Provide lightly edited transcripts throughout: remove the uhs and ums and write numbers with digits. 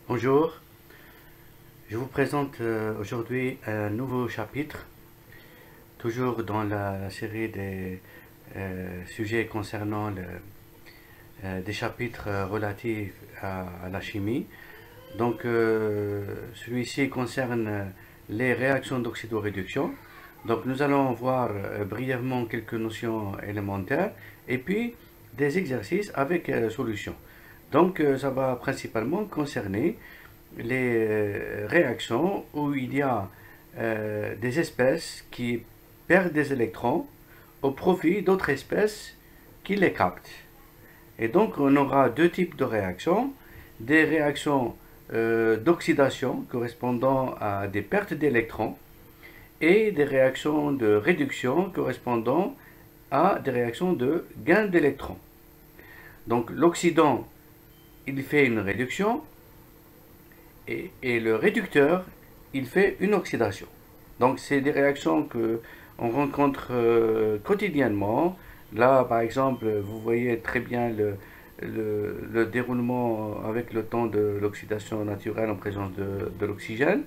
Bonjour, je vous présente aujourd'hui un nouveau chapitre, toujours dans la série des sujets concernant des chapitres relatifs à la chimie. Donc celui-ci concerne les réactions d'oxydoréduction. Donc nous allons voir brièvement quelques notions élémentaires et puis des exercices avec solutions. Donc ça va principalement concerner les réactions où il y a des espèces qui perdent des électrons au profit d'autres espèces qui les captent. Et donc on aura deux types de réactions, des réactions d'oxydation correspondant à des pertes d'électrons et des réactions de réduction correspondant à des réactions de gain d'électrons. Donc l'oxydant, il fait une réduction et le réducteur, il fait une oxydation. Donc c'est des réactions que on rencontre quotidiennement. Là, par exemple, vous voyez très bien le déroulement avec le temps de l'oxydation naturelle en présence de l'oxygène.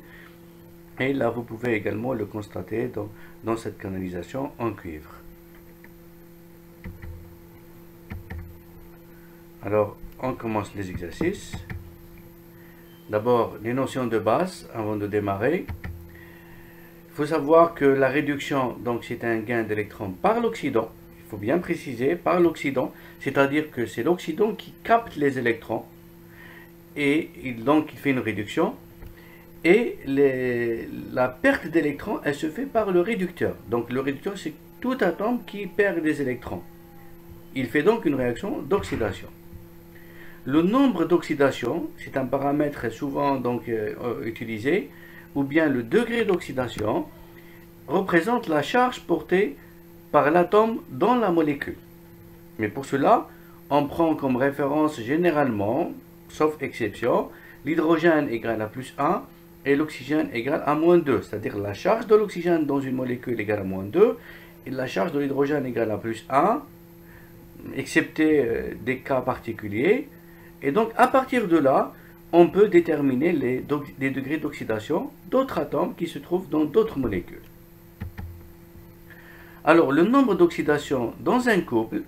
Et là, vous pouvez également le constater dans cette canalisation en cuivre. Alors, on commence les exercices. D'abord, les notions de base avant de démarrer. Il faut savoir que la réduction, donc c'est un gain d'électrons par l'oxydant. Il faut bien préciser, par l'oxydant, c'est-à-dire que c'est l'oxydant qui capte les électrons et donc il fait une réduction. Et la perte d'électrons, elle se fait par le réducteur. Donc le réducteur, c'est tout atome qui perd des électrons. Il fait donc une réaction d'oxydation. Le nombre d'oxydation, c'est un paramètre souvent donc utilisé, ou bien le degré d'oxydation représente la charge portée par l'atome dans la molécule. Mais pour cela, on prend comme référence généralement, sauf exception, l'hydrogène égale à plus 1 et l'oxygène égale à moins 2, c'est-à-dire la charge de l'oxygène dans une molécule égale à moins 2 et la charge de l'hydrogène égale à plus 1, excepté des cas particuliers. Et donc à partir de là, on peut déterminer les degrés d'oxydation d'autres atomes qui se trouvent dans d'autres molécules. Alors le nombre d'oxydation dans un couple,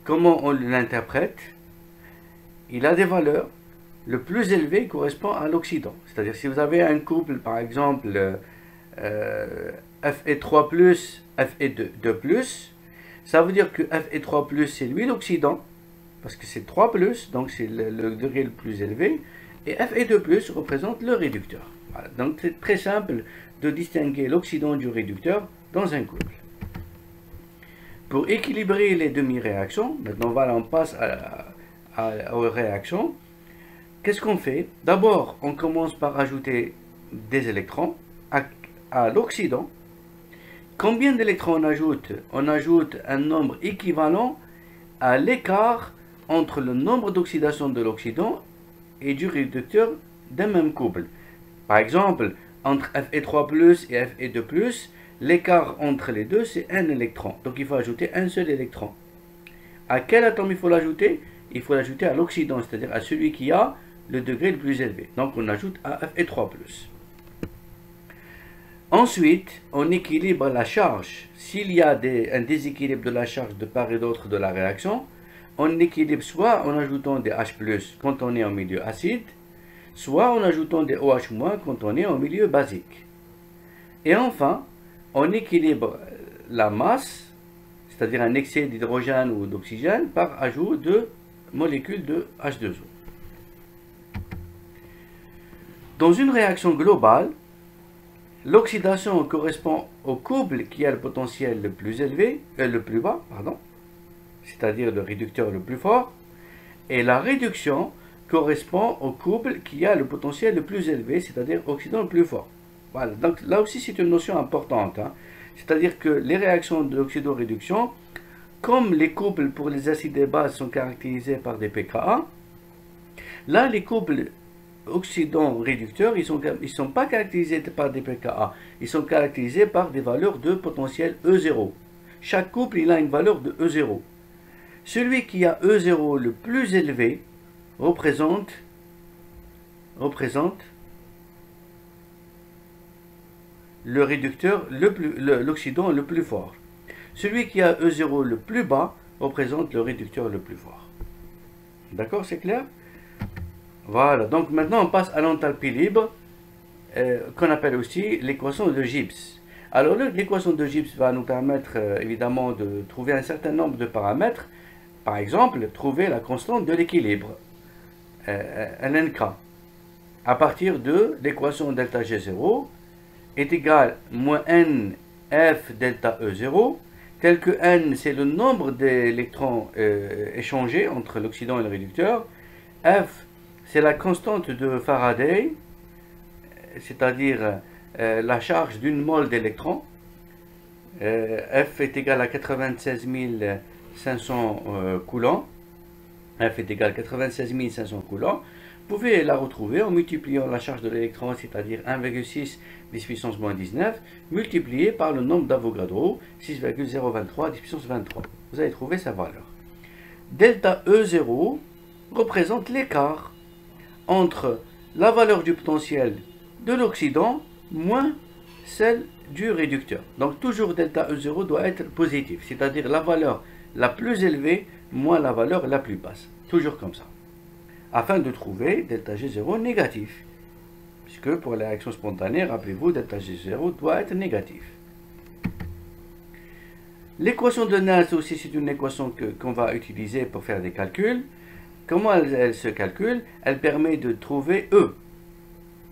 comment on l'interprète? Il a des valeurs. Le plus élevé correspond à l'oxydant. C'est-à-dire si vous avez un couple, par exemple Fe3+, Fe2+, ça veut dire que Fe3+, c'est lui l'oxydant, parce que c'est 3+, donc c'est le degré le plus élevé, et Fe2+, représente le réducteur. Voilà. Donc c'est très simple de distinguer l'oxydant du réducteur dans un couple. Pour équilibrer les demi-réactions, maintenant voilà, on passe aux réactions. Qu'est-ce qu'on fait? D'abord, on commence par ajouter des électrons à l'oxydant. Combien d'électrons on ajoute? On ajoute un nombre équivalent à l'écart entre le nombre d'oxydation de l'oxydant et du réducteur d'un même couple. Par exemple, entre Fe3+ et Fe2+, l'écart entre les deux, c'est un électron. Donc il faut ajouter un seul électron. À quel atome il faut l'ajouter? Il faut l'ajouter à l'oxydant, c'est-à-dire à celui qui a le degré le plus élevé. Donc on ajoute à Fe3+. Ensuite, on équilibre la charge. S'il y a un déséquilibre de la charge de part et d'autre de la réaction, on équilibre soit en ajoutant des H+ quand on est en milieu acide, soit en ajoutant des OH- quand on est en milieu basique. Et enfin, on équilibre la masse, c'est-à-dire un excès d'hydrogène ou d'oxygène, par ajout de molécules de H2O. Dans une réaction globale, l'oxydation correspond au couple qui a le potentiel le plus élevé, le plus bas, c'est-à-dire le réducteur le plus fort, et la réduction correspond au couple qui a le potentiel le plus élevé, c'est-à-dire oxydant le plus fort. Voilà, donc là aussi c'est une notion importante, c'est-à-dire que les réactions d'oxydoréduction, comme les couples pour les acides et bases sont caractérisés par des pKa, là les couples oxydants-réducteurs, ils ne sont pas caractérisés par des pKa, ils sont caractérisés par des valeurs de potentiel E0. Chaque couple, il a une valeur de E0. Celui qui a E0 le plus élevé représente représente le réducteur, l'oxydant le plus fort. Celui qui a E0 le plus bas représente le réducteur le plus fort. D'accord, c'est clair? Voilà, donc maintenant on passe à l'enthalpie libre, qu'on appelle aussi l'équation de Gibbs. Alors l'équation de Gibbs va nous permettre évidemment de trouver un certain nombre de paramètres. Par exemple, trouver la constante de l'équilibre, LNK, à partir de l'équation delta G0 est égal à moins n f delta E0, tel que n c'est le nombre d'électrons échangés entre l'oxydant et le réducteur, f c'est la constante de Faraday, c'est-à-dire la charge d'une mole d'électrons, f est égal à 96 500 coulombs, f est égal à 96 500 coulombs. Vous pouvez la retrouver en multipliant la charge de l'électron, c'est-à-dire 1,6 10 puissance moins 19, multiplié par le nombre d'Avogadro, 6,023 10 puissance 23. Vous allez trouver sa valeur. Delta E0 représente l'écart entre la valeur du potentiel de l'oxydant moins celle du réducteur. Donc toujours delta E0 doit être positif, c'est-à-dire la valeur la plus élevée moins la valeur la plus basse. Toujours comme ça. Afin de trouver delta G0 négatif. Puisque pour la réaction spontanée, rappelez-vous, delta G0 doit être négatif. L'équation de Nernst aussi, c'est une équation qu'on va utiliser pour faire des calculs. Comment elle se calcule? Elle permet de trouver E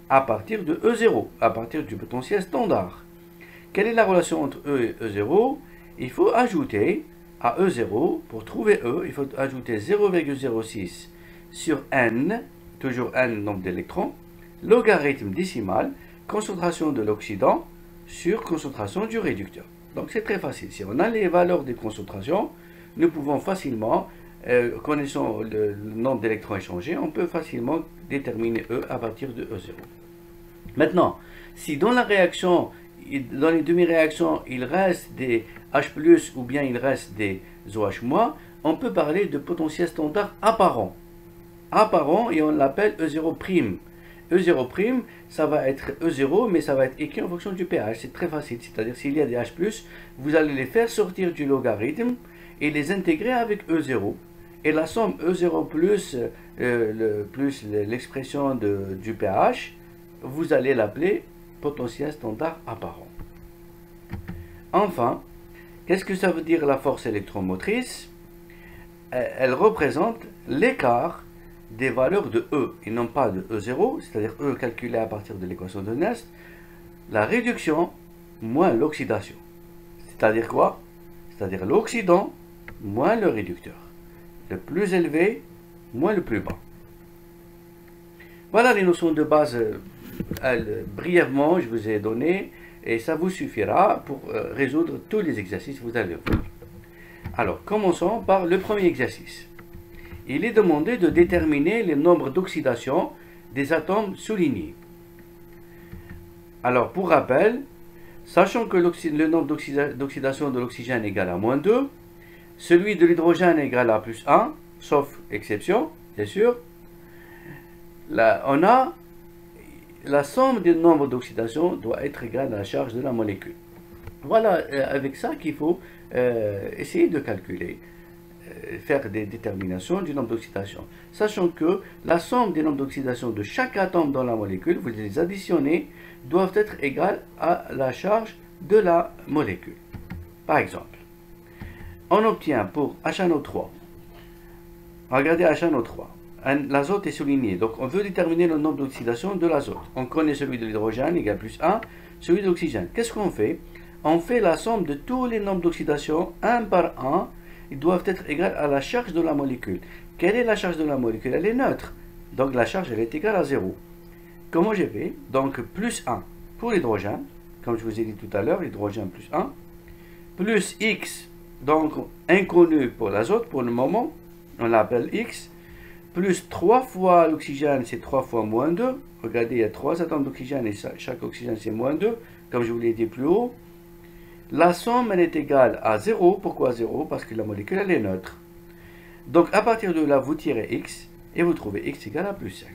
à partir de E0, à partir du potentiel standard. Quelle est la relation entre E et E0? Il faut ajouter à E0, pour trouver E, il faut ajouter 0,06 sur n, toujours n nombre d'électrons, logarithme décimal, concentration de l'oxydant sur concentration du réducteur. Donc c'est très facile. Si on a les valeurs des concentrations, nous pouvons facilement, connaissant le nombre d'électrons échangés, on peut facilement déterminer E à partir de E0. Maintenant, si dans la réaction, dans les demi-réactions, il reste des H+, ou bien il reste des OH-, on peut parler de potentiel standard apparent. Apparent, et on l'appelle E0'. E0', ça va être E0, mais ça va être écrit en fonction du pH. C'est très facile, c'est-à-dire s'il y a des H+, vous allez les faire sortir du logarithme et les intégrer avec E0. Et la somme E0 plus l'expression du pH, vous allez l'appeler potentiel standard apparent. Enfin, qu'est-ce que ça veut dire la force électromotrice? Elle représente l'écart des valeurs de E, et non pas de E0, c'est-à-dire E calculé à partir de l'équation de Nernst, la réduction moins l'oxydation. C'est-à-dire quoi? C'est-à-dire l'oxydant moins le réducteur. Le plus élevé moins le plus bas. Voilà les notions de base, brièvement, je vous ai donné, et ça vous suffira pour résoudre tous les exercices que vous allez voir. Alors, commençons par le premier exercice. Il est demandé de déterminer le nombre d'oxydation des atomes soulignés. Alors, pour rappel, sachant que le nombre d'oxydation de l'oxygène est égal à moins 2, celui de l'hydrogène est égal à plus 1, sauf exception, bien sûr. Là, on a la somme des nombres d'oxydation doit être égale à la charge de la molécule. Voilà avec ça qu'il faut essayer de calculer, faire des déterminations du nombre d'oxydation. Sachant que la somme des nombres d'oxydation de chaque atome dans la molécule, vous les additionnez, doivent être égales à la charge de la molécule. Par exemple, on obtient pour HNO3, regardez HNO3, l'azote est souligné, donc on veut déterminer le nombre d'oxydation de l'azote. On connaît celui de l'hydrogène, égal plus 1, celui de l'oxygène. Qu'est-ce qu'on fait? On fait la somme de tous les nombres d'oxydation, un par un, ils doivent être égaux à la charge de la molécule. Quelle est la charge de la molécule? Elle est neutre, donc la charge elle est égale à 0. Comment j'ai fait? Donc plus 1 pour l'hydrogène, comme je vous ai dit tout à l'heure, l'hydrogène plus 1, plus X, donc inconnu pour l'azote pour le moment, on l'appelle X, plus 3 fois l'oxygène, c'est 3 fois moins 2. Regardez, il y a 3 atomes d'oxygène et chaque oxygène c'est moins 2, comme je vous l'ai dit plus haut. La somme elle est égale à 0. Pourquoi 0? Parce que la molécule elle est neutre. Donc à partir de là, vous tirez X et vous trouvez X égale à plus 5.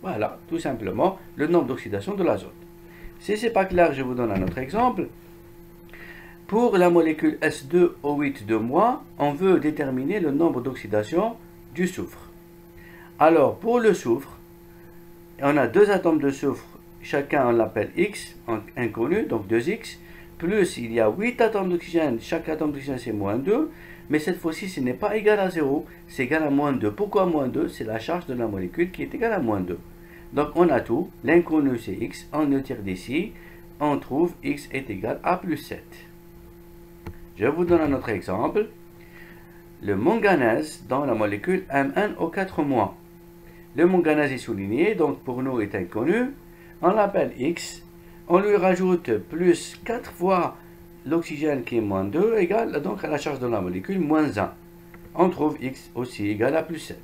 Voilà, tout simplement, le nombre d'oxydation de l'azote. Si ce n'est pas clair, je vous donne un autre exemple. Pour la molécule S2O8-, on veut déterminer le nombre d'oxydation du soufre. Alors, pour le soufre, on a deux atomes de soufre, chacun on l'appelle X, inconnu, donc 2X, plus il y a 8 atomes d'oxygène, chaque atome d'oxygène c'est moins 2, mais cette fois-ci ce n'est pas égal à 0, c'est égal à moins 2. Pourquoi moins 2? C'est la charge de la molécule qui est égale à moins 2. Donc on a tout, l'inconnu c'est X, on le tire d'ici, on trouve X est égal à plus 7. Je vous donne un autre exemple. Le manganèse dans la molécule MnO4-. Le manganèse est souligné, donc pour nous est inconnu. On l'appelle X. On lui rajoute plus 4 fois l'oxygène qui est moins 2, égale donc à la charge de la molécule moins 1. On trouve X aussi égal à plus 7.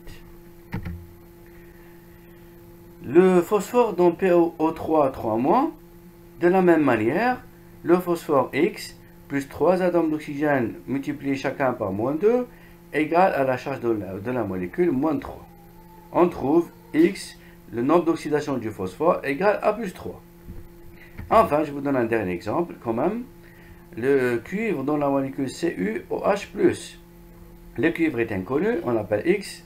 Le phosphore dans PO3 3-, de la même manière, le phosphore X plus 3 atomes d'oxygène multipliés chacun par moins 2 égale à la charge de la molécule moins 3. On trouve X, le nombre d'oxydation du phosphore, égal à plus 3. Enfin, je vous donne un dernier exemple quand même. Le cuivre dans la molécule CuOH+. Le cuivre est inconnu, on l'appelle X,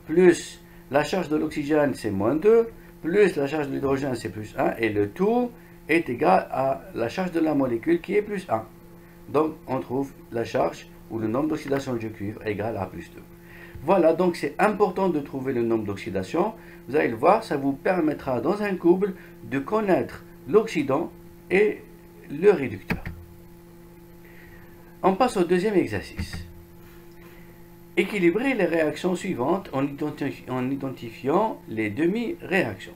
plus la charge de l'oxygène c'est moins 2, plus la charge de l'hydrogène c'est plus 1, et le tout est égal à la charge de la molécule qui est plus 1. Donc on trouve la charge ou le nombre d'oxydation du cuivre égal à plus 2. Voilà, donc c'est important de trouver le nombre d'oxydation. Vous allez le voir, ça vous permettra dans un couple de connaître l'oxydant et le réducteur. On passe au deuxième exercice. Équilibrer les réactions suivantes en identifiant les demi-réactions.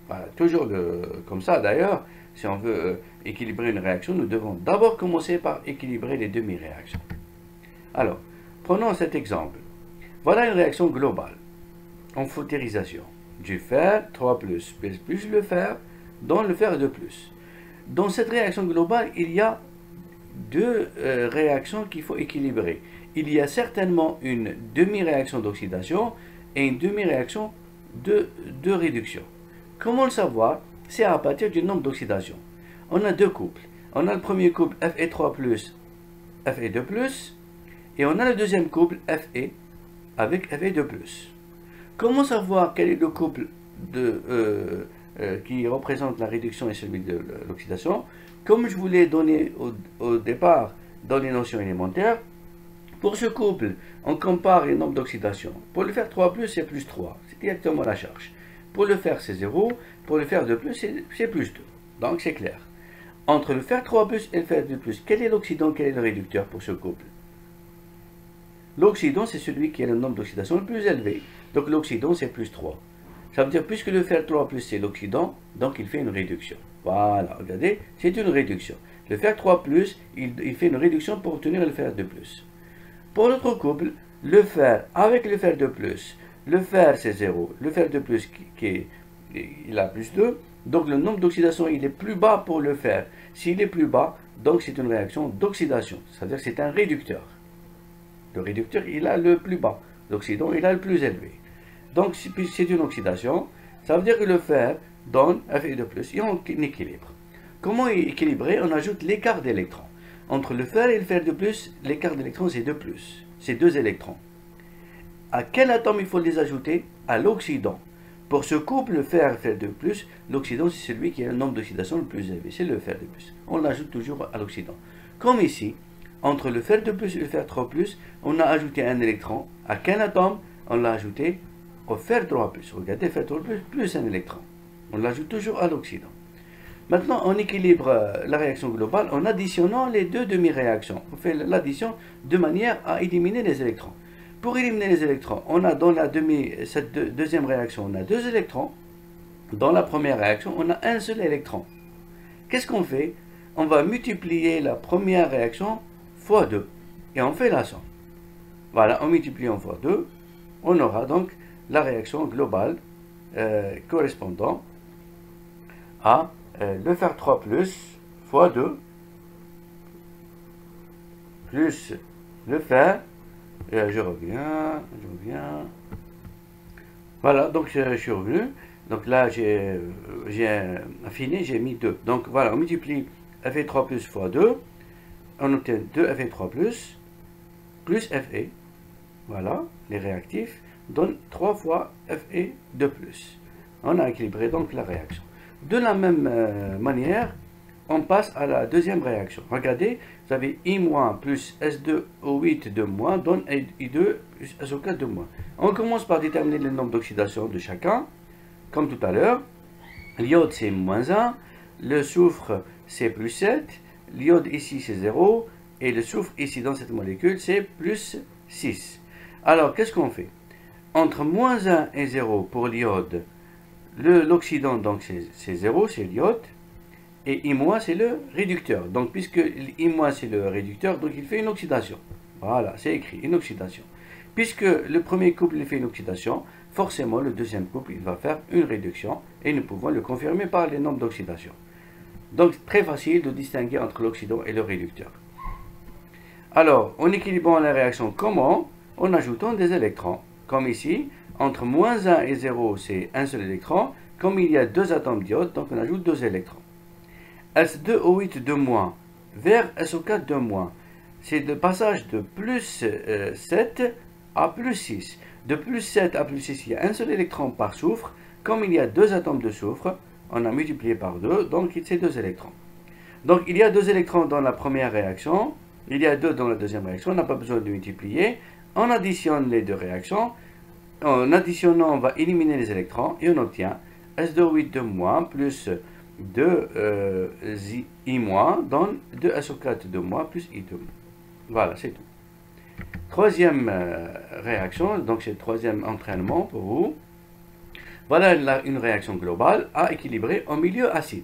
Voilà, toujours comme ça d'ailleurs, si on veut équilibrer une réaction, nous devons d'abord commencer par équilibrer les demi-réactions. Alors, prenons cet exemple. Voilà une réaction globale en fautérisation du fer 3+, plus le fer dans le fer 2+. Dans cette réaction globale, il y a deux réactions qu'il faut équilibrer. Il y a certainement une demi-réaction d'oxydation et une demi-réaction de réduction. Comment le savoir? C'est à partir du nombre d'oxydation. On a deux couples. On a le premier couple Fe3+, Fe2+, et on a le deuxième couple Fe avec Fe2+. Comment savoir quel est le couple qui représente la réduction et celui de l'oxydation? Comme je vous l'ai donné au départ dans les notions élémentaires, pour ce couple, on compare les nombres d'oxydation. Pour le fer 3+, c'est plus 3, c'est directement la charge. Pour le fer, c'est 0, pour le fer 2+, c'est plus 2. Donc c'est clair. Entre le fer 3+, et le fer 2+, quel est l'oxydant, quel est le réducteur pour ce couple? L'oxydant, c'est celui qui a le nombre d'oxydation le plus élevé. Donc l'oxydant, c'est plus 3. Ça veut dire, puisque le fer 3+, c'est l'oxydant, donc il fait une réduction. Voilà, regardez, c'est une réduction. Le fer 3+, il fait une réduction pour obtenir le fer 2+. Pour l'autre couple, le fer avec le fer 2+, le fer c'est 0, le fer 2+, il a plus 2, donc le nombre d'oxydation il est plus bas pour le fer. S'il est plus bas, donc c'est une réaction d'oxydation, c'est-à-dire que c'est un réducteur. Le réducteur, il a le plus bas, l'oxydant, il a le plus élevé. Donc c'est une oxydation, ça veut dire que le fer donne Fe2+, et on équilibre. Comment équilibrer? On ajoute l'écart d'électrons. Entre le fer et le fer 2+, l'écart d'électrons c'est 2+, c'est 2 électrons. À quel atome il faut les ajouter? À l'oxydant. Pour ce couple fer 2+, l'oxydant c'est celui qui a le nombre d'oxydation le plus élevé, c'est le fer 2+. On l'ajoute toujours à l'oxydant. Comme ici, entre le fer 2+ et le fer 3+, on a ajouté un électron. À quel atome? On l'a ajouté au fer 3+. Regardez, fer 3+, plus un électron. On l'ajoute toujours à l'oxydant. Maintenant, on équilibre la réaction globale en additionnant les deux demi-réactions. On fait l'addition de manière à éliminer les électrons. Pour éliminer les électrons, on a dans cette deuxième réaction, on a 2 électrons. Dans la première réaction, on a un seul électron. Qu'est-ce qu'on fait? On va multiplier la première réaction fois 2. Et on fait la somme. Voilà, en multipliant fois 2, on aura donc la réaction globale correspondant à le fer 3+ fois 2 plus le fer, je reviens, voilà, donc je suis revenu, Donc là, j'ai affiné, j'ai mis 2. Donc voilà, on multiplie Fe3 plus fois 2, on obtient 2 Fe3 plus Fe. Voilà, les réactifs donnent 3 fois Fe2 plus. On a équilibré donc la réaction. De la même manière, on passe à la deuxième réaction. Regardez, vous avez I- plus S2O8 de moins donne I2 plus SO4 de moins. On commence par déterminer le nombre d'oxydation de chacun, comme tout à l'heure. L'iode c'est moins 1, le soufre c'est plus 7, l'iode ici c'est 0, et le soufre ici dans cette molécule c'est plus 6. Alors qu'est-ce qu'on fait? Entre moins 1 et 0 pour l'iode, l'oxydant donc c'est 0, c'est l'iode, et I- c'est le réducteur. Donc puisque I- c'est le réducteur, donc il fait une oxydation. Voilà, c'est écrit, une oxydation. Puisque le premier couple il fait une oxydation, forcément le deuxième couple il va faire une réduction, et nous pouvons le confirmer par les nombres d'oxydation. Donc très facile de distinguer entre l'oxydant et le réducteur. Alors, en équilibrant la réaction, comment? En ajoutant des électrons. Comme ici, entre moins 1 et 0, c'est un seul électron. Comme il y a deux atomes d'iode, donc on ajoute deux électrons. S2O8 de moins vers SO4 de moins. C'est le passage de plus 7 à plus 6. De plus 7 à plus 6, il y a un seul électron par soufre. Comme il y a deux atomes de soufre, on a multiplié par 2, donc c'est deux électrons. Donc il y a deux électrons dans la première réaction, il y a deux dans la deuxième réaction, on n'a pas besoin de multiplier. On additionne les deux réactions. En additionnant, on va éliminer les électrons et on obtient S2O8 de moins plus 2 I- donne 2 SO4 de moins plus I2. Voilà, c'est tout. Troisième réaction, donc c'est le troisième entraînement pour vous. Voilà une réaction globale à équilibrer en milieu acide.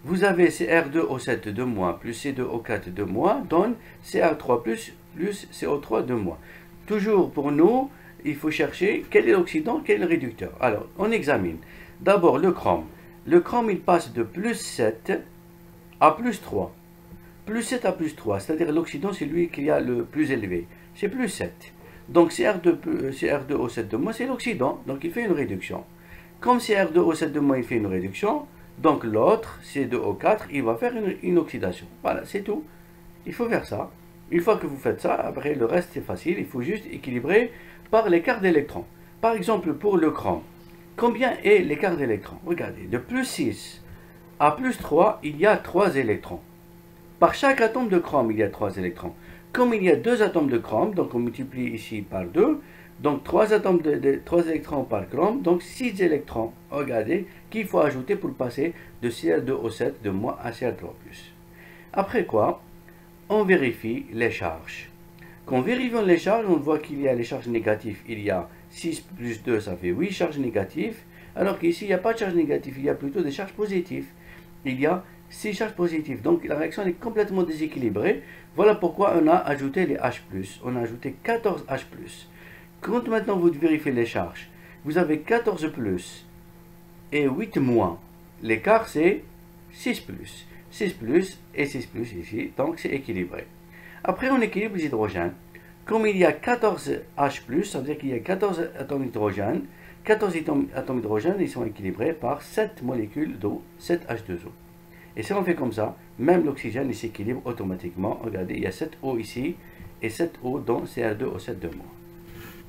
Vous avez Cr2O7 de moins plus C2O4 de moins donne Cr3 plus CO3 de moins. Toujours pour nous, il faut chercher quel est l'oxydant, quel est le réducteur. Alors, on examine. D'abord le chrome. Le chrome, il passe de plus 7 à plus 3. Plus 7 à plus 3, c'est-à-dire l'oxydant, c'est lui qui a le plus élevé. C'est plus 7. Donc Cr2O7 de moins, c'est l'oxydant, donc il fait une réduction. Comme Cr2O7 de moins, il fait une réduction, donc l'autre, C2O4, il va faire une oxydation. Voilà, c'est tout. Il faut faire ça. Une fois que vous faites ça, après le reste c'est facile, il faut juste équilibrer par l'écart d'électrons. Par exemple, pour le chrome, combien est l'écart d'électrons? Regardez, de plus 6 à plus 3, il y a 3 électrons. Par chaque atome de chrome, il y a 3 électrons. Comme il y a 2 atomes de chrome, donc on multiplie ici par 2, donc 3 électrons par chrome, donc 6 électrons, regardez, qu'il faut ajouter pour passer de Cr2O7 de moins à Cr3+. Après quoi, on vérifie les charges. Quand vérifions les charges, on voit qu'il y a les charges négatives, il y a 6 plus 2, ça fait 8 charges négatives, alors qu'ici, il n'y a pas de charges négatives, il y a plutôt des charges positives. Il y a 6 charges positives, donc la réaction est complètement déséquilibrée. Voilà pourquoi on a ajouté les H+, on a ajouté 14 H+. Quand maintenant vous vérifiez les charges, vous avez 14 plus et 8 moins. L'écart c'est 6 plus. 6 plus et 6 plus ici, donc c'est équilibré. Après on équilibre les hydrogènes. Comme il y a 14 H+, ça veut dire qu'il y a 14 atomes d'hydrogène. 14 atomes d'hydrogène, ils sont équilibrés par 7 molécules d'eau, 7 H2O. Et si on fait comme ça, même l'oxygène il s'équilibre automatiquement. Regardez, il y a 7 O ici et 7 O dont Cr2O7 de moins.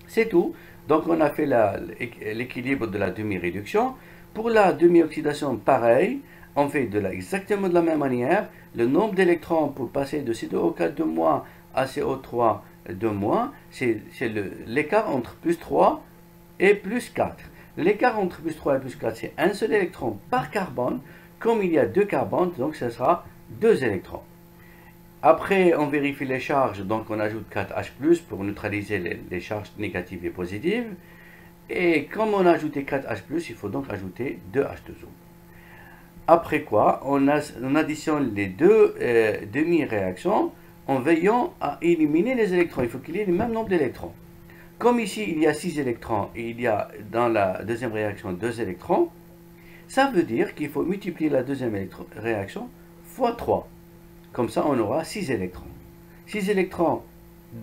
C'est tout. Donc on a fait l'équilibre de la demi-réduction. Pour la demi-oxydation, pareil, on fait exactement de la même manière. Le nombre d'électrons pour passer de C2O4 de moins à CO3 de moins, c'est l'écart entre plus 3 et plus 4. L'écart entre plus 3 et plus 4, c'est un seul électron par carbone. Comme il y a 2 carbones, donc ce sera 2 électrons. Après, on vérifie les charges, donc on ajoute 4H+, pour neutraliser les charges négatives et positives. Et comme on a ajouté 4H+, il faut donc ajouter 2H2O. Après quoi, on additionne les deux demi-réactions en veillant à éliminer les électrons. Il faut qu'il y ait le même nombre d'électrons. Comme ici, il y a 6 électrons et il y a dans la deuxième réaction 2 électrons, ça veut dire qu'il faut multiplier la deuxième réaction fois 3. Comme ça, on aura 6 électrons. 6 électrons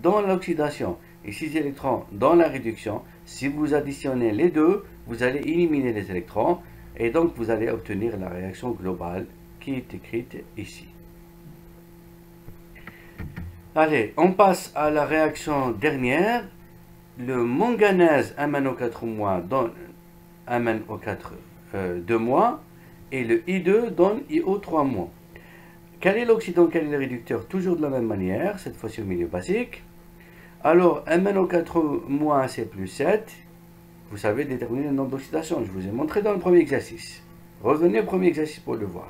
dans l'oxydation et 6 électrons dans la réduction. Si vous additionnez les deux, vous allez éliminer les électrons et donc vous allez obtenir la réaction globale qui est écrite ici. Allez, on passe à la réaction dernière. Le manganèse MnO4- donne MnO4 2- et le I2 donne IO3-. Quel est l'oxydant, quel est le réducteur? Toujours de la même manière, cette fois-ci au milieu basique. Alors, MnO4- c'est plus 7. Vous savez déterminer le nombre d'oxydation. Je vous ai montré dans le premier exercice. Revenez au premier exercice pour le voir.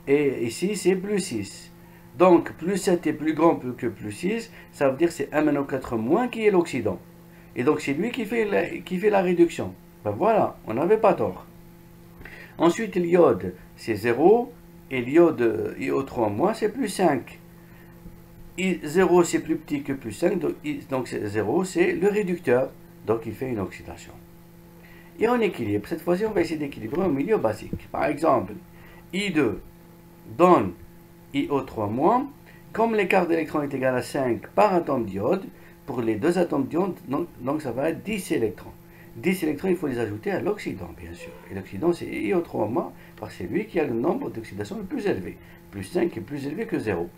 Et ici, c'est plus 6. Donc, plus 7 est plus grand que plus 6. Ça veut dire que c'est MnO4- qui est l'oxydant. Et donc, c'est lui qui fait la réduction. Ben voilà, on n'avait pas tort. Ensuite, l'iode, c'est 0. Et l'iode IO3- c'est plus 5. 0, c'est plus petit que plus 5. Donc 0, c'est le réducteur. Donc, il fait une oxydation. Et on équilibre. Cette fois-ci, on va essayer d'équilibrer au milieu basique. Par exemple, I2 donne IO3-. Comme l'écart d'électrons est égal à 5 par atome d'iode, pour les deux atomes d'iode, donc ça va être 10 électrons. 10 électrons, il faut les ajouter à l'oxydant, bien sûr. Et l'oxydant, c'est IO3-, parce que c'est lui qui a le nombre d'oxydation le plus élevé. Plus 5 est plus élevé que 0.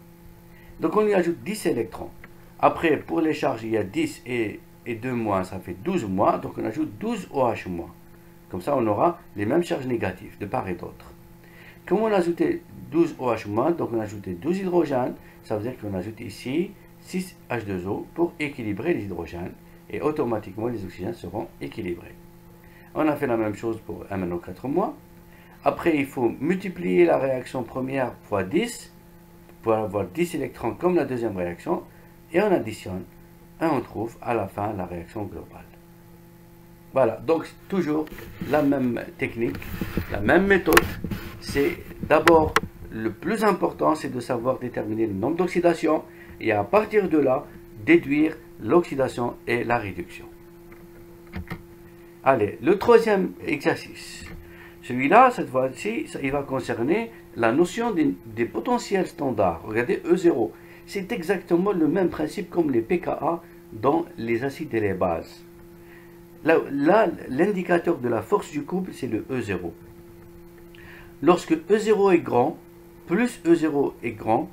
Donc on lui ajoute 10 électrons. Après, pour les charges, il y a 10 et 2-, ça fait 12-. Donc on ajoute 12 OH-. Comme ça, on aura les mêmes charges négatives de part et d'autre. Comme on a ajouté 12 OH-, donc on a ajouté 12 hydrogènes, ça veut dire qu'on ajoute ici 6 H2O pour équilibrer les hydrogènes et automatiquement les oxygènes seront équilibrés. On a fait la même chose pour MnO4-. Après, il faut multiplier la réaction première fois 10 pour avoir 10 électrons comme la deuxième réaction et on additionne et on trouve à la fin la réaction globale. Voilà, donc toujours la même technique, la même méthode. C'est d'abord, le plus important, c'est de savoir déterminer le nombre d'oxydation et à partir de là, déduire l'oxydation et la réduction. Allez, le troisième exercice. Celui-là, cette fois-ci, il va concerner la notion des potentiels standards. Regardez, E0. C'est exactement le même principe comme les pKa dans les acides et les bases. Là, l'indicateur de la force du couple, c'est le E0. Lorsque E0 est grand, plus E0 est grand,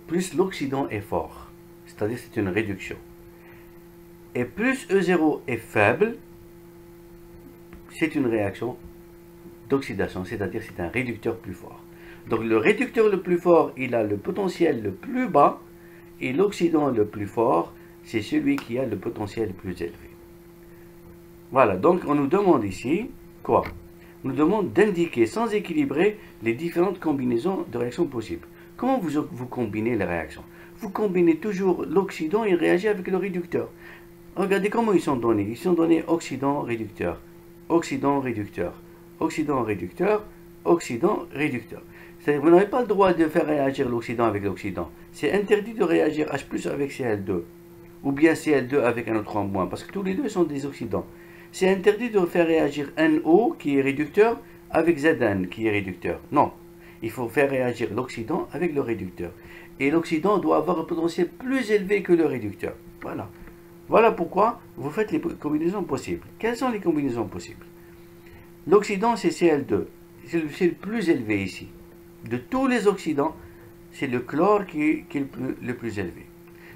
plus l'oxydant est fort. C'est-à-dire c'est une réduction. Et plus E0 est faible, c'est une réaction d'oxydation, c'est-à-dire c'est un réducteur plus fort. Donc le réducteur le plus fort, il a le potentiel le plus bas, et l'oxydant le plus fort, c'est celui qui a le potentiel le plus élevé. Voilà, donc on nous demande ici, quoi? On nous demande d'indiquer sans équilibrer les différentes combinaisons de réactions possibles. Comment vous combinez les réactions? Vous combinez toujours l'oxydant, il réagit avec le réducteur. Regardez comment ils sont donnés. Ils sont donnés oxydant, réducteur, oxydant, réducteur, oxydant, réducteur, oxydant, réducteur. C'est-à-dire vous n'avez pas le droit de faire réagir l'oxydant avec l'oxydant. C'est interdit de réagir H+ avec Cl2, ou bien Cl2 avec NO3-, parce que tous les deux sont des oxydants. C'est interdit de faire réagir NO qui est réducteur avec Zn qui est réducteur. Non, il faut faire réagir l'oxydant avec le réducteur. Et l'oxydant doit avoir un potentiel plus élevé que le réducteur. Voilà. Voilà pourquoi vous faites les combinaisons possibles. Quelles sont les combinaisons possibles? L'oxydant, c'est Cl2. C'est le plus élevé ici. De tous les oxydants, c'est le chlore qui est le plus élevé.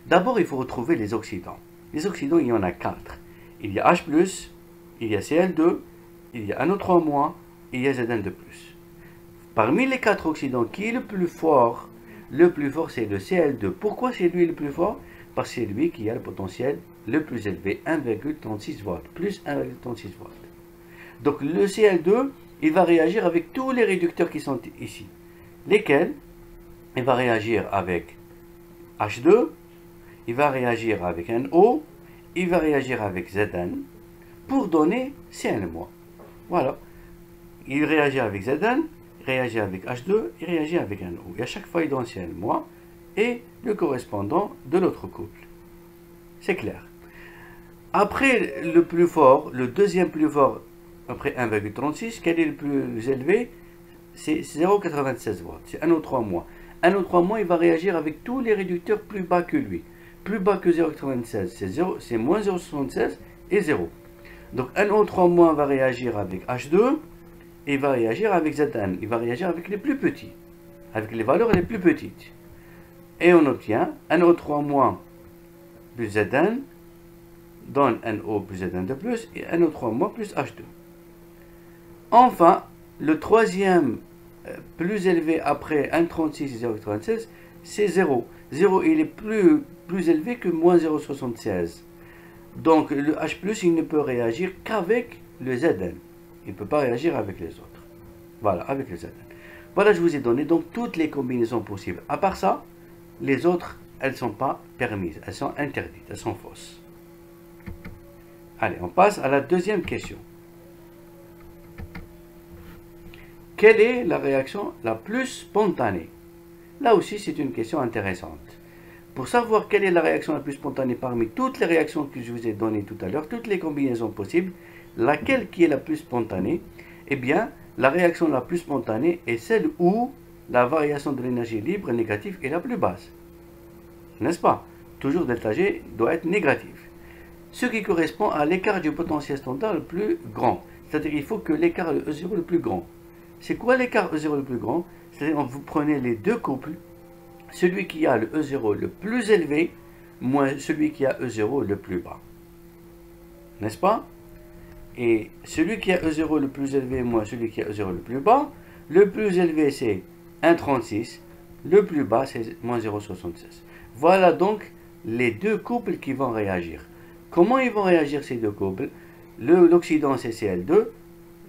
D'abord, il faut retrouver les oxydants. Les oxydants, il y en a 4. Il y a H+, il y a Cl2, il y a NO3-, et il y a Zn2+. Parmi les 4 oxydants, qui est le plus fort, c'est le Cl2. Pourquoi c'est lui le plus fort? Parce que c'est lui qui a le potentiel le plus élevé, 1,36 volts, plus 1,36 volts. Donc le Cl2, il va réagir avec tous les réducteurs qui sont ici. Lesquels? Il va réagir avec H2, il va réagir avec NO, il va réagir avec Zn pour donner Cl-. Voilà. Il réagit avec Zn, il réagit avec H2, il réagit avec NO. Et à chaque fois, il donne Cl- et le correspondant de l'autre couple. C'est clair. Après le plus fort, le deuxième plus fort, après 1,36, quel est le plus élevé? C'est 0,96 volts. C'est NO3-. NO3-, il va réagir avec tous les réducteurs plus bas que lui. Plus bas que 0,96, c'est moins 0,76 et 0. Donc NO3- va réagir avec H2 et va réagir avec Zn. Il va réagir avec les plus petits, avec les valeurs les plus petites. Et on obtient NO3- plus Zn donne NO plus Zn de plus et NO3- plus H2. Enfin, le troisième plus élevé après 1,36 et 0,36, c'est 0. 0, il est plus élevé que moins 0,76. Donc le H+, il ne peut réagir qu'avec le Zn. Il ne peut pas réagir avec les autres. Voilà, avec le Zn. Voilà, je vous ai donné donc toutes les combinaisons possibles. À part ça, les autres, elles ne sont pas permises. Elles sont interdites, elles sont fausses. Allez, on passe à la deuxième question. Quelle est la réaction la plus spontanée? Là aussi, c'est une question intéressante. Pour savoir quelle est la réaction la plus spontanée parmi toutes les réactions que je vous ai données tout à l'heure, toutes les combinaisons possibles, laquelle qui est la plus spontanée? Eh bien, la réaction la plus spontanée est celle où la variation de l'énergie libre négative est la plus basse. N'est-ce pas? Toujours delta G doit être négatif. Ce qui correspond à l'écart du potentiel standard le plus grand. C'est-à-dire qu'il faut que l'écart E0 le plus grand. C'est quoi l'écart E0 le plus grand? C'est-à-dire que vous prenez les deux couples, celui qui a le E0 le plus élevé, moins celui qui a E0 le plus bas. N'est-ce pas? Et celui qui a E0 le plus élevé, moins celui qui a E0 le plus bas, le plus élevé c'est 1,36, le plus bas c'est moins 0,76. Voilà donc les deux couples qui vont réagir. Comment ils vont réagir ces deux couples? L'oxydant CCl2,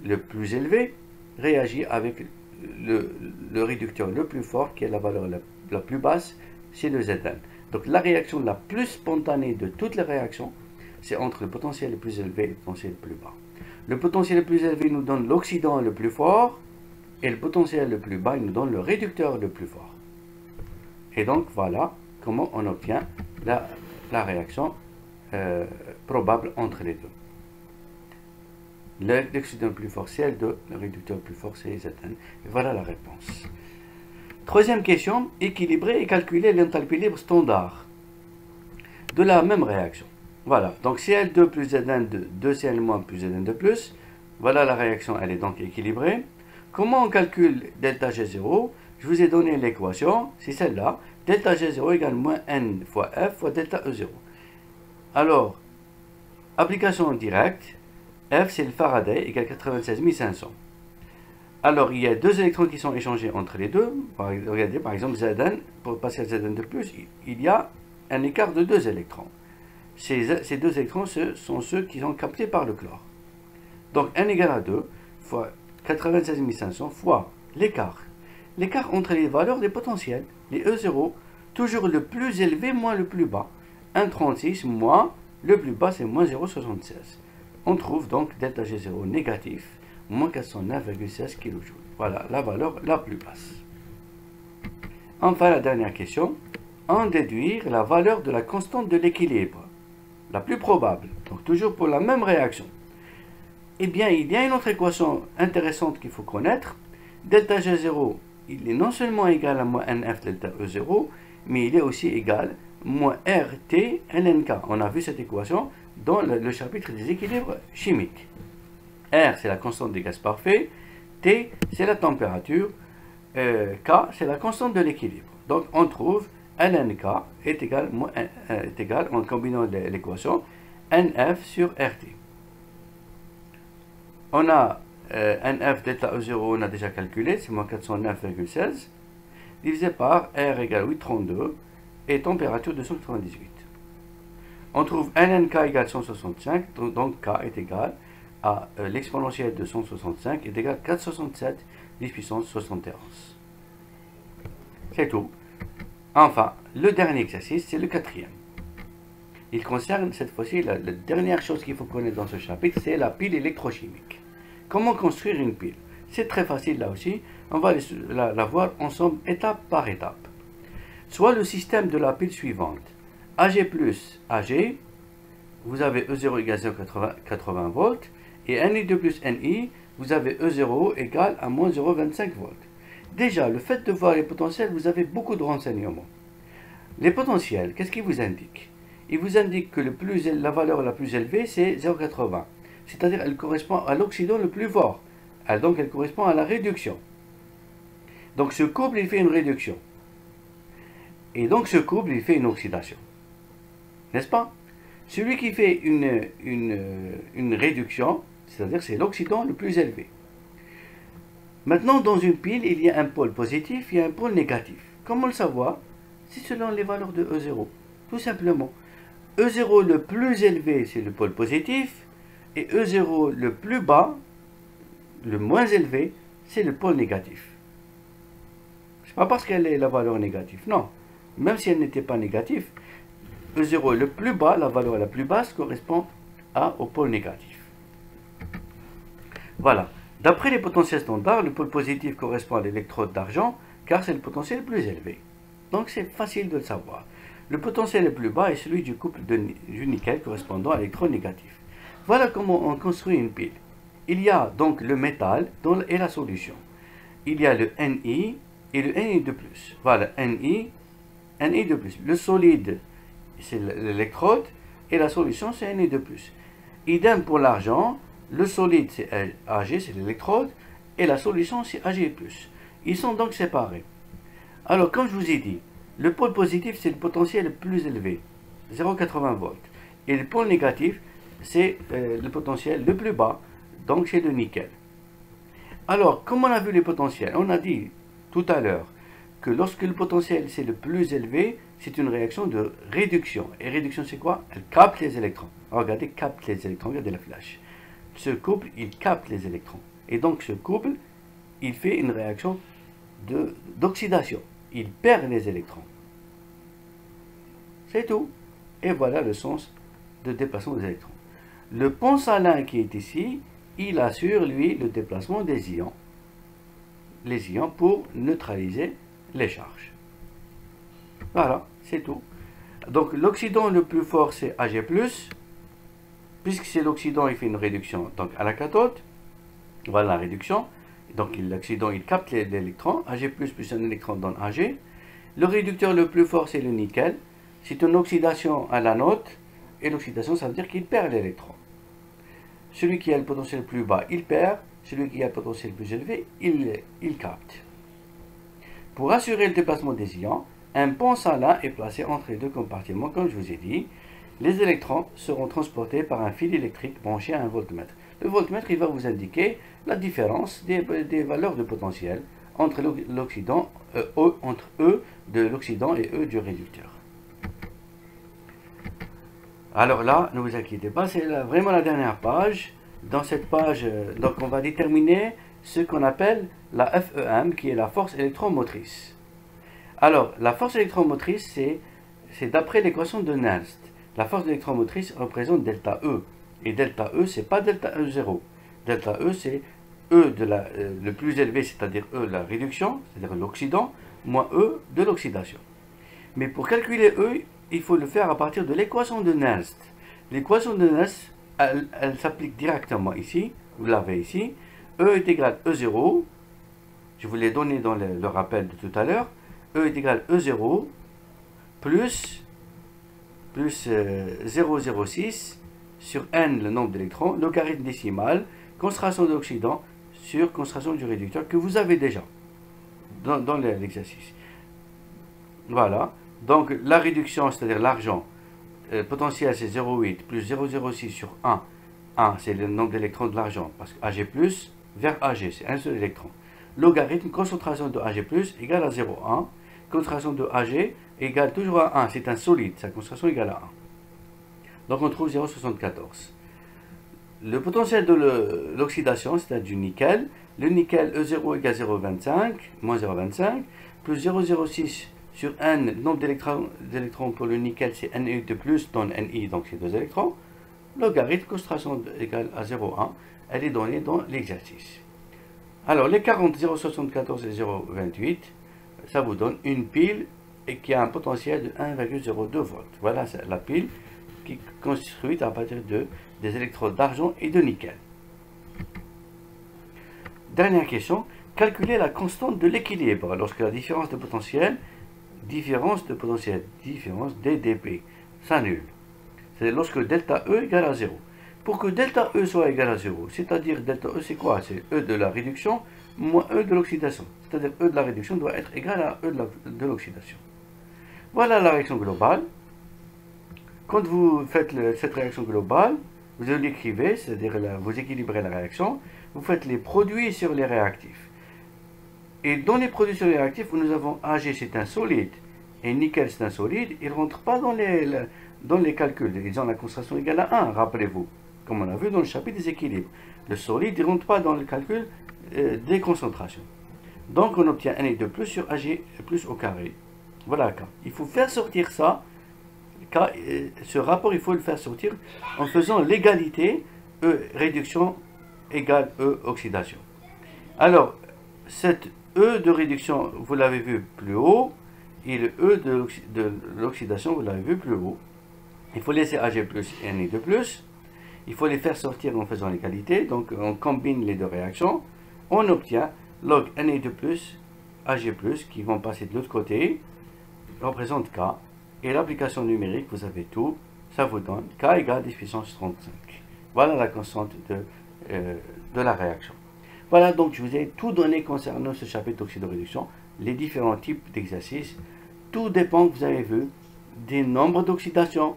le plus élevé, réagit avec le réducteur le plus fort, qui est la valeur la plus basse, c'est le Zn. Donc la réaction la plus spontanée de toutes les réactions, c'est entre le potentiel le plus élevé et le potentiel le plus bas. Le potentiel le plus élevé nous donne l'oxydant le plus fort, et le potentiel le plus bas il nous donne le réducteur le plus fort. Et donc voilà comment on obtient la réaction probable entre les deux. L'oxydant le plus fort c'est L2, le réducteur le plus fort c'est Zn. Et voilà la réponse. Troisième question, équilibrer et calculer l'enthalpie libre standard de la même réaction. Voilà, donc Cl2 plus Zn de 2Cl- plus Zn de plus, voilà la réaction, elle est donc équilibrée. Comment on calcule delta G0? Je vous ai donné l'équation, c'est celle-là, delta G0 égale moins N fois F fois delta E0. Alors, application directe, F c'est le Faraday égale 96 500. Alors, il y a deux électrons qui sont échangés entre les deux. Regardez, par exemple, Zn, pour passer à Zn de plus, il y a un écart de 2 électrons. Ces deux électrons sont ceux qui sont captés par le chlore. Donc, N égale à 2 fois 96 500 fois l'écart. L'écart entre les valeurs des potentiels, les E0, toujours le plus élevé moins le plus bas. 1,36 moins le plus bas, c'est moins 0,76. On trouve donc delta G0 négatif, moins 409,16 kJ. Voilà la valeur la plus basse. Enfin, la dernière question. En déduire la valeur de la constante de l'équilibre, la plus probable, donc toujours pour la même réaction. Eh bien, il y a une autre équation intéressante qu'il faut connaître. Delta G0, il est non seulement égal à moins NF delta E0, mais il est aussi égal à moins RT lnk. On a vu cette équation dans le chapitre des équilibres chimiques. R, c'est la constante des gaz parfaits. T, c'est la température. K, c'est la constante de l'équilibre. Donc, on trouve lnk est égal, en combinant l'équation, NF sur RT. On a NF delta E0, on a déjà calculé, c'est moins 409,16, divisé par R égale 832 et température 298. On trouve lnk égale 165, donc K est égal à l'exponentielle de 165 est égal à 467 10 puissance 71. C'est tout. Enfin, le dernier exercice, c'est le quatrième. Il concerne cette fois-ci la dernière chose qu'il faut connaître dans ce chapitre, c'est la pile électrochimique. Comment construire une pile? C'est très facile là aussi. On va la voir ensemble étape par étape. Soit le système de la pile suivante. Ag plus Ag, vous avez E0 égale 0,80 volts. Et Ni2 plus Ni, vous avez E0 égale à moins 0,25 volts. Déjà, le fait de voir les potentiels, vous avez beaucoup de renseignements. Les potentiels, qu'est-ce qu'ils vous indiquent? Ils vous indiquent que la valeur la plus élevée, c'est 0,80. c'est-à-dire elle correspond à l'oxydant le plus fort. Donc elle correspond à la réduction. Donc ce couple, il fait une réduction. Et donc ce couple, il fait une oxydation. N'est-ce pas? Celui qui fait une réduction, c'est-à-dire c'est l'oxydant le plus élevé. Maintenant, dans une pile, il y a un pôle positif, il y a un pôle négatif. Comment le savoir? C'est selon les valeurs de E0. Tout simplement. E0 le plus élevé, c'est le pôle positif, et E0 le plus bas, le moins élevé, c'est le pôle négatif. C'est pas parce qu'elle est la valeur négative, non. Même si elle n'était pas négative, E0 le plus bas, la valeur la plus basse, correspond au pôle négatif. Voilà. D'après les potentiels standards, le pôle positif correspond à l'électrode d'argent, car c'est le potentiel le plus élevé. Donc c'est facile de le savoir. Le potentiel le plus bas est celui du couple du nickel correspondant à l'électrode négatif. Voilà comment on construit une pile. Il y a donc le métal et la solution. Il y a le Ni et le Ni de plus. Voilà, Ni de plus. Le solide, c'est l'électrode, et la solution, c'est Ni de plus. Idem pour l'argent, le solide, c'est Ag, c'est l'électrode, et la solution, c'est Ag+. Ils sont donc séparés. Alors, comme je vous ai dit, le pôle positif, c'est le potentiel le plus élevé, 0,80 volts. Et le pôle négatif, c'est le potentiel le plus bas, donc c'est le nickel. Alors, comme on a vu les potentiels, on a dit tout à l'heure que lorsque le potentiel c'est le plus élevé, c'est une réaction de réduction. Et réduction, c'est quoi? Elle capte les électrons. Alors, regardez, capte les électrons, regardez la flèche. Ce couple, il capte les électrons. Et donc, ce couple, il fait une réaction d'oxydation. Il perd les électrons. C'est tout. Et voilà le sens de déplacement des électrons. Le pont salin qui est ici, il assure, lui, le déplacement des ions. Les ions pour neutraliser les charges. Voilà, c'est tout. Donc, l'oxydant le plus fort, c'est Ag+, puisque c'est l'oxydant, il fait une réduction donc, à la cathode. Voilà la réduction. Donc, l'oxydant, il capte l'électron. Ag+, plus un électron donne Ag. Le réducteur le plus fort, c'est le nickel. C'est une oxydation à l'anode. Et l'oxydation, ça veut dire qu'il perd l'électron. Celui qui a le potentiel le plus bas, il perd. Celui qui a le potentiel le plus élevé, il capte. Pour assurer le déplacement des ions, un pont salin est placé entre les deux compartiments, comme je vous ai dit. Les électrons seront transportés par un fil électrique branché à un voltmètre. Le voltmètre, il va vous indiquer la différence des valeurs de potentiel entre l'oxydant, entre E de l'oxydant et E du réducteur. Alors là, ne vous inquiétez pas, c'est vraiment la dernière page. Dans cette page, donc on va déterminer ce qu'on appelle la FEM, qui est la force électromotrice. Alors, la force électromotrice, c'est d'après l'équation de Nernst. La force électromotrice représente delta E. Et delta E, c'est pas delta E0. Delta E, c'est E le plus élevé, c'est-à-dire E la réduction, c'est-à-dire l'oxydant, moins E de l'oxydation. Mais pour calculer E, il faut le faire à partir de l'équation de Nernst. L'équation de Nernst, elle s'applique directement ici. Vous l'avez ici. E est égal à E0. Je vous l'ai donné dans le rappel de tout à l'heure. E est égal à E0 plus 0,06 sur n, le nombre d'électrons, logarithme décimal, concentration de l'oxydant sur concentration du réducteur que vous avez déjà dans l'exercice. Voilà. Donc la réduction, c'est-à-dire l'argent, potentiel c'est 0,8 plus 0,06 sur 1. 1, c'est le nombre d'électrons de l'argent, parce que Ag+, vers Ag, c'est un seul électron. Logarithme, concentration de Ag+, égale à 0,1. Concentration de Ag égale toujours à 1. C'est un solide, sa concentration égale à 1. Donc on trouve 0,74. Le potentiel de l'oxydation, c'est du nickel. Le nickel, E0 égale 0,25, moins 0,25, plus 0,06 sur n, le nombre d'électrons pour le nickel, c'est Ni de plus, donne Ni, donc c'est 2 électrons. Logarithme, concentration égale à 0,1, elle est donnée dans l'exercice. Alors, les 40, 0,74 et 0,28, ça vous donne une pile et qui a un potentiel de 1,02 volts. Voilà la pile qui est construite à partir des électrodes d'argent et de nickel. Dernière question, calculer la constante de l'équilibre lorsque la différence de potentiel dDP s'annule. C'est lorsque delta E égale à 0. pour que delta E soit égal à 0. C'est-à-dire delta E c'est quoi? C'est E de la réduction moins E de l'oxydation. C'est-à-dire E de la réduction doit être égal à E de l'oxydation. Voilà la réaction globale. Quand vous faites cette réaction globale, vous l'écrivez, c'est-à-dire vous équilibrez la réaction, vous faites les produits sur les réactifs. Et dans les produits sur les réactifs, nous avons Ag c'est un solide et nickel c'est un solide, ils ne rentrent pas dans les calculs. Ils ont la concentration égale à 1, rappelez-vous, comme on a vu dans le chapitre des équilibres. Le solide ne rentre pas dans le calcul des concentrations. Donc on obtient Na2+ sur Ag plus au carré. Voilà, il faut faire sortir ça. Ce rapport, il faut le faire sortir en faisant l'égalité E réduction égale E oxydation. Alors, cette E de réduction, vous l'avez vu plus haut, et le E de l'oxydation, vous l'avez vu plus haut. Il faut laisser Ag plus et Na2+. Il faut les faire sortir en faisant l'égalité. Donc, on combine les deux réactions. On obtient log Na2+, Ag+, qui vont passer de l'autre côté, représente K. Et l'application numérique, vous avez tout, ça vous donne K égale 10 puissance 35. Voilà la constante de la réaction. Voilà, donc je vous ai tout donné concernant ce chapitre d'oxydoréduction, les différents types d'exercices. Tout dépend, vous avez vu, des nombres d'oxydation,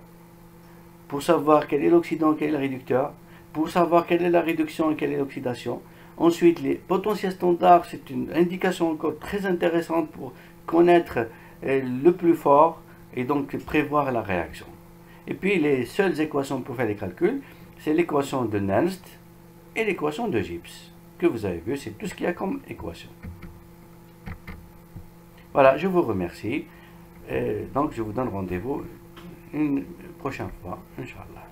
pour savoir quel est l'oxydant, quel est le réducteur, pour savoir quelle est la réduction et quelle est l'oxydation. Ensuite, les potentiels standards, c'est une indication encore très intéressante pour connaître le plus fort, et donc prévoir la réaction. Et puis les seules équations pour faire les calculs, c'est l'équation de Nernst et l'équation de Gibbs, que vous avez vu, c'est tout ce qu'il y a comme équation. Voilà, je vous remercie. Donc je vous donne rendez-vous une prochaine fois, Inch'Allah.